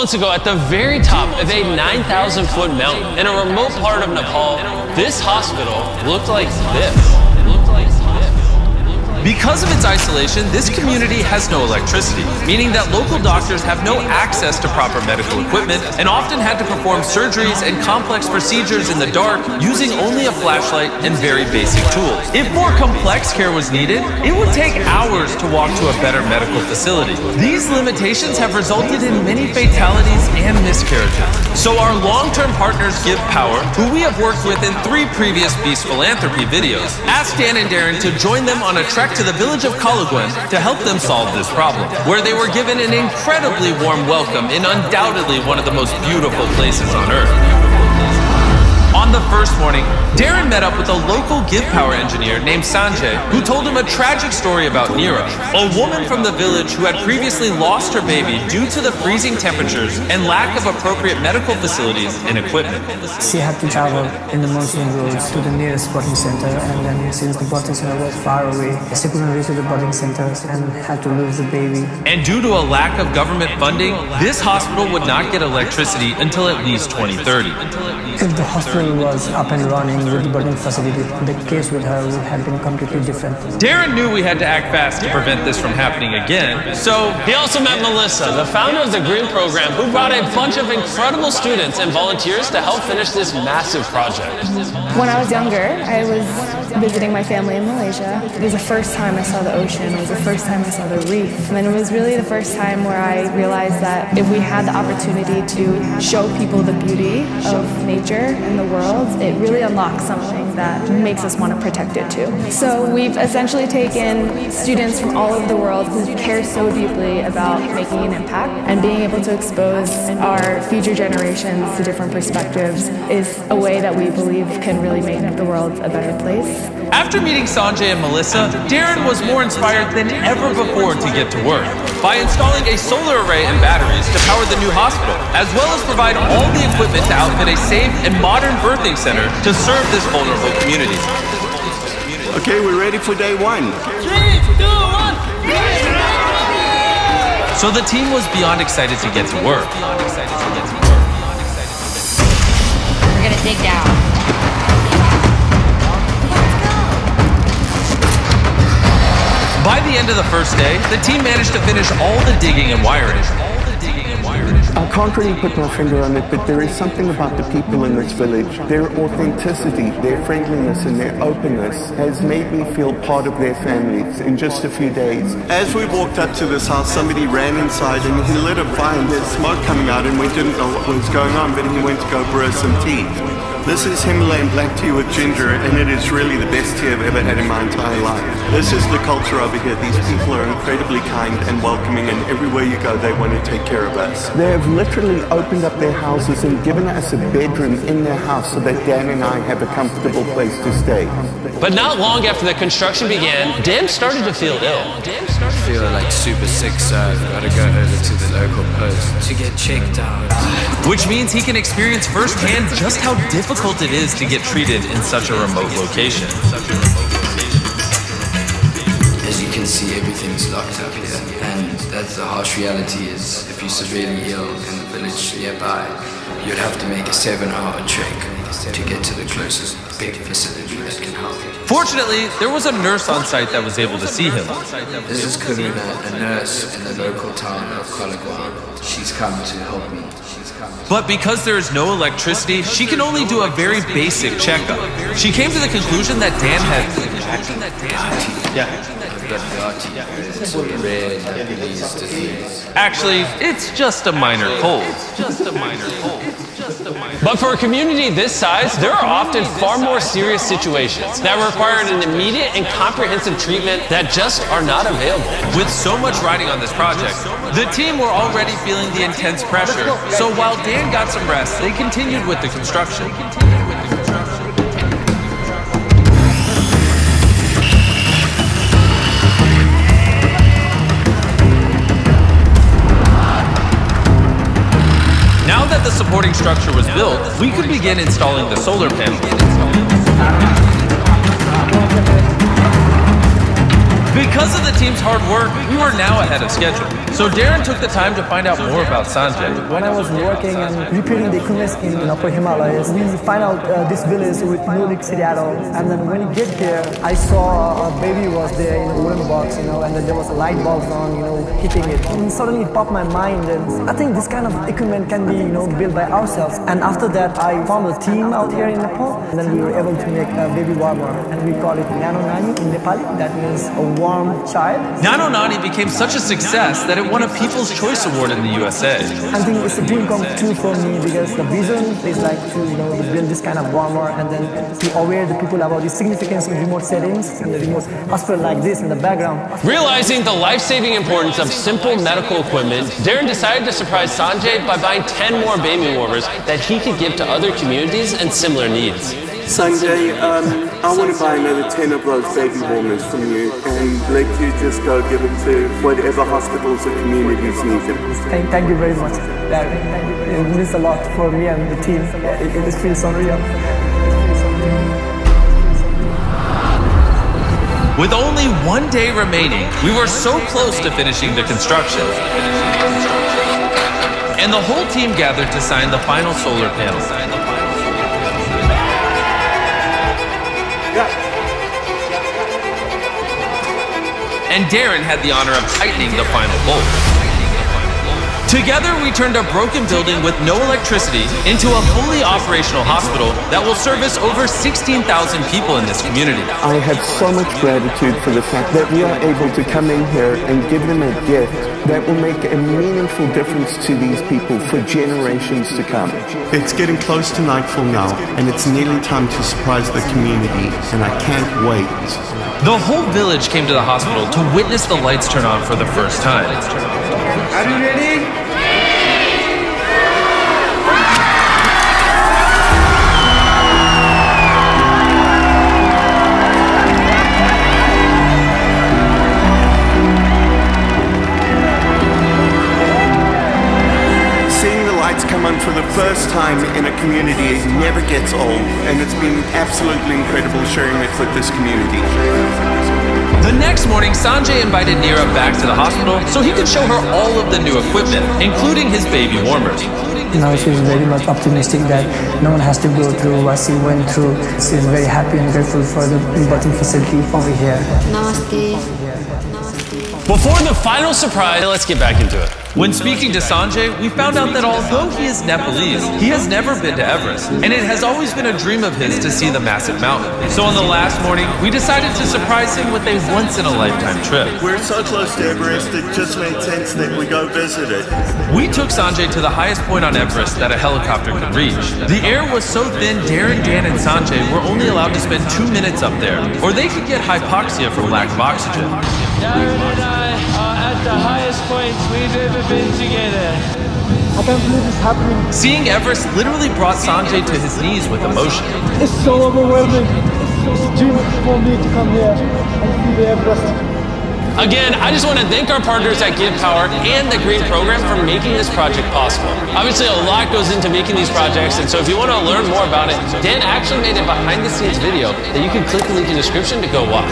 months ago, at the very top of a 9,000-foot mountain in a remote part of Nepal, this hospital looked like this. Because of its isolation, this community has no electricity, meaning that local doctors have no access to proper medical equipment and often had to perform surgeries and complex procedures in the dark using only a flashlight and very basic tools. If more complex care was needed, it would take hours to walk to a better medical facility. These limitations have resulted in many fatalities and miscarriages. So our long-term partners Give Power, who we have worked with in 3 previous Beast Philanthropy videos, asked Dan and Darren to join them on a trek to the village of Kalaguen to help them solve this problem, where they were given an incredibly warm welcome in undoubtedly one of the most beautiful places on Earth. On the first morning, Darren met up with a local Give Power engineer named Sanjay, who told him a tragic story about Neera, a woman from the village who had previously lost her baby due to the freezing temperatures and lack of appropriate medical facilities and equipment. She had to travel in the monsoon roads to the nearest birthing center, and then since the birthing center was far away, she couldn't reach the birthing center and had to lose the baby. And due to a lack of government funding, this hospital would not get electricity until at least 2030. If the hospital was up and running with the birthing facility, the case with her would have been completely different. Darren knew we had to act fast to prevent this from happening again, so he also met Melissa, the founder of the Green Program, who brought a bunch of incredible students and volunteers to help finish this massive project. When I was younger, I was visiting my family in Malaysia. It was the first time I saw the ocean. It was the first time I saw the reef. And then it was really the first time where I realized that if we had the opportunity to show people the beauty of nature and the world, it really unlocks something that makes us want to protect it too. So we've essentially taken students from all over the world who care so deeply about making an impact, and being able to expose our future generations to different perspectives is a way that we believe can really make the world a better place. After meeting Sanjay and Melissa, Darren was more inspired than ever before to get to work by installing a solar array and batteries to power the new hospital, as well as provide all the equipment to outfit a safe and modern birthing center to serve this vulnerable community. Okay, we're ready for day 1. 3, 2, 1. So the team was beyond excited to get to work. We're gonna dig down. By the end of the first day, the team managed to finish all the digging and wiring. I can't really put my finger on it, but there is something about the people in this village. Their authenticity, their friendliness, and their openness has made me feel part of their families in just a few days. As we walked up to this house, somebody ran inside and he lit a fire and there's smoke coming out, and we didn't know what was going on, but he went to go brew some tea. This is Himalayan black tea with ginger, and it is really the best tea I've ever had in my entire life. This is the culture over here. These people are incredibly kind and welcoming, and everywhere you go, they want to take care of us. They have literally opened up their houses and given us a bedroom in their house so that Dan and I have a comfortable place to stay. But not long after the construction began, Dan started to feel ill. I feel like super sick, so I've got to go over to the local post to get checked out. Which means he can experience firsthand just how difficult it is to get treated in such a remote location. As you can see, everything's locked up here, and that's the harsh reality. Is if you're severely ill in the village nearby, you'd have to make a 7-hour trek to get to the closest big facility that can help. Fortunately, there was a nurse on site that was able to see him. This is Karina, a nurse in the local town of Kalaguen. She's come to help me. But because there is no electricity, she can only do a very basic checkup. She came to the conclusion that Dan had... It's a rare Nepalese disease. Actually, it's just a minor cold. But for a community this size, there are often far more serious situations that require an immediate and comprehensive treatment that just are not available. With so much riding on this project, the team were already feeling the intense pressure. So while Dan got some rest, they continued with the construction. Now that the supporting structure was built, we could begin installing the solar panels. Because of the team's hard work, we were now ahead of schedule. So Darren took the time to find out more about Sanjay. When I was working and repairing the equipment in Upper Himalayas, we find out this village with no electricity at all. And then when we get here, I saw a baby was there in a wooden box, and then there was a light bulb on, hitting it. And suddenly it popped my mind, and I think this kind of equipment can be, built by ourselves. And after that, I formed a team out here in Nepal, and then we were able to make a baby warmer, and we call it Nano Nani in Nepali. That means a warm child. Nano Nani became such a success that it won a People's Choice Award in the USA. I think it's a dream come true for me because the vision is like to build this kind of warmer and then to aware the people about the significance in remote settings and the remote hospital like this in the background. Realizing the life-saving importance of simple medical equipment, Darren decided to surprise Sanjay by buying 10 more baby warmers that he could give to other communities and similar needs. Sanjay, I want to buy another 10 of those baby warmers from you and let you just go give it to whatever hospitals or communities need them. Thank you very much, Larry. It means a lot for me and the team. It just feels unreal. With only 1 day remaining, we were so close to finishing the construction. And the whole team gathered to sign the final solar panel. And Darren had the honor of tightening the final bolt. Together, we turned a broken building with no electricity into a fully operational hospital that will service over 16,000 people in this community. I have so much gratitude for the fact that we are able to come in here and give them a gift that will make a meaningful difference to these people for generations to come. It's getting close to nightfall now, and it's nearly time to surprise the community, and I can't wait. The whole village came to the hospital to witness the lights turn on for the first time. Are you ready? Come on for the first time in a community, it never gets old, and it's been absolutely incredible sharing it with this community. The next morning, Sanjay invited Neera back to the hospital so he could show her all of the new equipment, including his baby warmers. She's very much optimistic that no one has to go through what she went through. She's very happy and grateful for the birthing facility over here. Namaste. Before the final surprise, let's get back into it. When speaking to Sanjay, we found out that although he is Nepalese, he has never been to Everest, and it has always been a dream of his to see the massive mountain. So on the last morning, we decided to surprise him with a once-in-a-lifetime trip. We're so close to Everest, it just made sense that we go visit it. We took Sanjay to the highest point on Everest that a helicopter could reach. The air was so thin, Darren, Dan, and Sanjay were only allowed to spend 2 minutes up there, or they could get hypoxia from lack of oxygen. Darren and I are at the highest point we've ever been together. I can't believe it's happening. Seeing Everest literally brought Sanjay to his knees with emotion. It's so overwhelming. It's a dream for me to come here and see the Everest. Again, I just want to thank our partners at Give Power and the Green Program for making this project possible. Obviously, a lot goes into making these projects, and so if you want to learn more about it, Dan actually made a behind-the-scenes video that you can click the link in the description to go watch.